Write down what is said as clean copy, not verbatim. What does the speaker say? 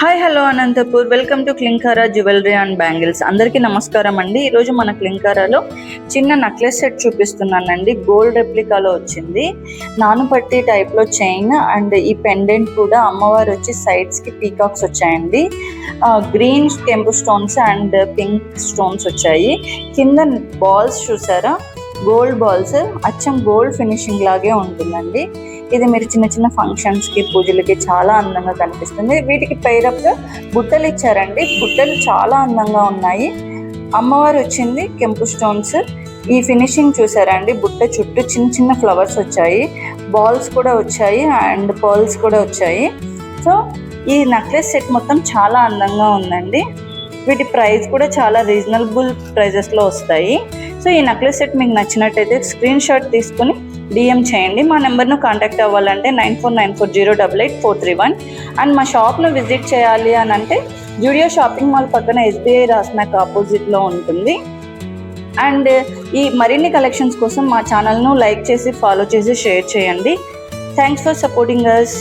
Hi hello Anantapur, welcome to Klin Kaara jewellery and bangles. అందరికీ నమస్కారం అండి. ఈరోజు మన క్లింకారాలో చిన్న నెక్లెస్ సెట్ చూపిస్తున్నానండి. గోల్డ్ రెప్లికాలో వచ్చింది, నానుపట్టి టైప్లో చైన్ అండ్ ఈ పెండెంట్ కూడా అమ్మవారు వచ్చి సైడ్స్కి పీకాక్స్ వచ్చాయండి. గ్రీన్ కెంపు స్టోన్స్ అండ్ పింక్ స్టోన్స్ వచ్చాయి. కింద బాల్స్ చూసారా, గోల్డ్ బాల్స్, అచ్చం గోల్డ్ ఫినిషింగ్ లాగే ఉంటుందండి. ఇది మీరు చిన్న చిన్న ఫంక్షన్స్కి పూజలకి చాలా అందంగా కనిపిస్తుంది. వీటికి పైరప్గా బుట్టలు ఇచ్చారండి. బుట్టలు చాలా అందంగా ఉన్నాయి. అమ్మవారు వచ్చింది కెంపు స్టోన్స్. ఈ ఫినిషింగ్ చూసారండి, బుట్ట చుట్టూ చిన్న చిన్న ఫ్లవర్స్ వచ్చాయి, బాల్స్ కూడా వచ్చాయి అండ్ పర్ల్స్ కూడా వచ్చాయి. సో ఈ నెక్లెస్ సెట్ మొత్తం చాలా అందంగా ఉందండి. వీటి ప్రైస్ కూడా చాలా రీజనబుల్ ప్రైజెస్లో వస్తాయి. సో ఈ నెక్లెస్ సెట్ మీకు నచ్చినట్టయితే స్క్రీన్ షాట్ తీసుకొని డిఎం చేయండి. మా నెంబర్ను కాంటాక్ట్ అవ్వాలంటే 9494088431. అండ్ మా షాప్ను విజిట్ చేయాలి అని అంటే జూడియో షాపింగ్ మాల్ పక్కన SBI రాస్నాక్ ఆపోజిట్లో ఉంటుంది. అండ్ ఈ మరిన్ని కలెక్షన్స్ కోసం మా ఛానల్ను లైక్ చేసి, ఫాలో చేసి, షేర్ చేయండి. Thanks for supporting us.